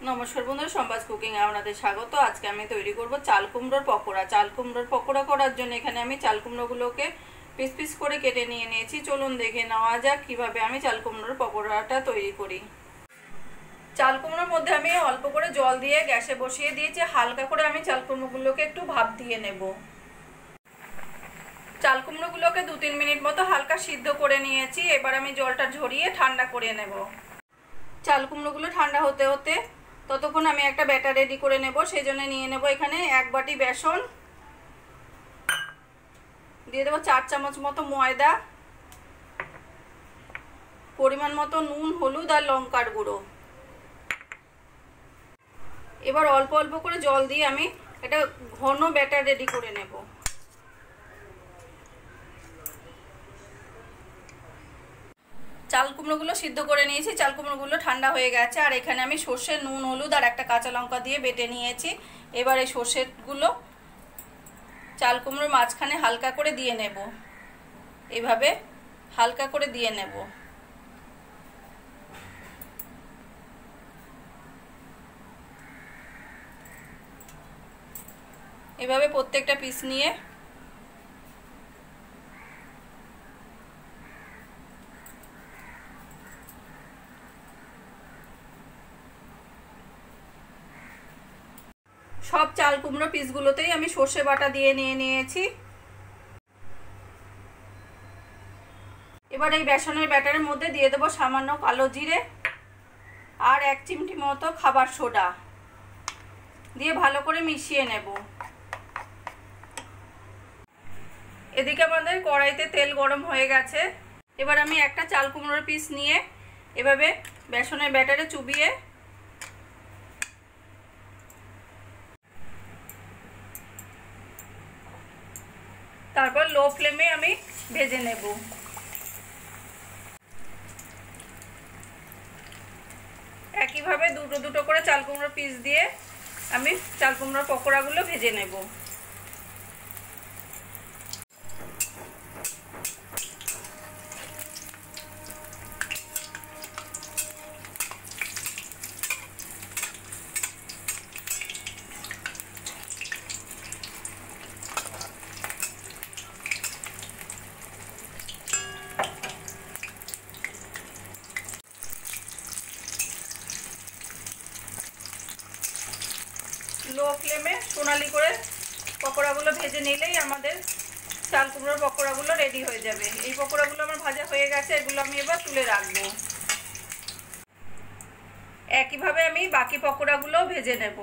নমস্কার বন্ধুরা, সম্বাদ কুকিং এ আপনাদের স্বাগত। আজকে আমি তৈরি করব চাল কুমড়োর পকোড়া। চাল কুমড়োর পকোড়া করার জন্য এখানে আমি চাল কুমড়োগুলোকে পিস পিস করে কেটে নিয়ে নিয়েছি। চলুন দেখে নেওয়া যাক কিভাবে আমি চাল কুমড়োর পকোড়াটা তৈরি করি। চাল কুমড়োর মধ্যে আমি অল্প করে জল দিয়ে গ্যাসে বসিয়ে দিয়েছি। হালকা করে আমি চাল কুমড়োগুলোকে একটু ভাপ দিয়ে নেব। চাল কুমড়োগুলোকে 2-3 মিনিট মতো হালকা সিদ্ধ করে নিয়েছি। এবার আমি জলটা ঝরিয়ে ঠান্ডা করে নেব। চাল কুমড়োগুলো ঠান্ডা হতে হতে ততক্ষণ আমি একটা ব্যাটার রেডি করে নেব। সেই জন্য নিয়ে নেব এখানে 1 বাটি বেসন, দিয়ে দেবো 4 চামচ মতো ময়দা, পরিমাণ মতো নুন, হলুদ আর লঙ্কার গুঁড়ো। এবার অল্প অল্প করে জল দিয়ে আমি একটা ঘন ব্যাটার রেডি করে নেব। চাল কুমড়োগুলো সিদ্ধ করে নিয়েছি। চাল কুমড়োগুলো ঠান্ডা হয়ে গেছে। আর এখানে আমি সর্ষে, নুন, হলুদ আর একটা কাঁচা লঙ্কা দিয়ে বেটে নিয়েছি। এবার এই সর্ষেগুলো চাল কুমড়োর মাঝখানে হালকা করে দিয়ে নেব। এইভাবে হালকা করে দিয়ে নেব। এভাবে প্রত্যেকটা পিস নিয়ে সব চাল কুমড়ো পিসগুলোতেই আমি সর্ষে বাটা দিয়ে নিয়েছি। এবার এই বেসনের ব্যাটারের মধ্যে দিয়ে দেবো সামান্য কালো জিরে আর 1 চিমটি মতো খাবার সোডা দিয়ে ভালো করে মিশিয়ে নেব। এদিকে আমাদের কড়াইতে তেল গরম হয়ে গেছে। এবার আমি একটা চাল কুমড়োর পিস নিয়ে এভাবে বেসনের ব্যাটারে চুবিয়ে তারপর লো ফ্লেমে আমি ভেজে নেব। একইভাবে দুটো দুটো করে চাল কুমড়োর পিস দিয়ে আমি চাল কুমড়োর পকোড়াগুলো ভেজে নেব। লো ফ্লেমে সোনালি করে পকোড়াগুলো ভেজে নিলেই আমাদের চাল কুমড়োর পকোড়াগুলো রেডি হয়ে যাবে। এই পকোড়াগুলো আমার ভাজা হয়ে গেছে। এগুলো আমি এবার তুলে রাখবো। একইভাবে আমি বাকি পকোড়াগুলো ভেজে নেব।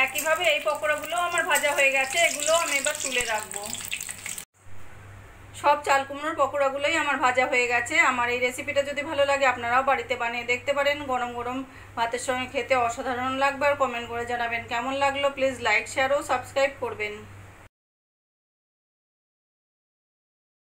একইভাবে এই পকোড়াগুলো আমার ভাজা হয়ে গেছে। এগুলো আমি এবার তুলে রাখবো। সব চাল কুমড়োর পকোড়াগুলোই আমার ভাজা হয়ে গেছে। আমার এই রেসিপিটা যদি ভালো লাগে আপনারাও বাড়িতে বানিয়ে দেখতে পারেন। গরম গরম ভাতের সঙ্গে খেতে অসাধারণ লাগবে। আর কমেন্ট করে জানাবেন কেমন লাগলো। প্লিজ লাইক, শেয়ার ও সাবস্ক্রাইব করবেন।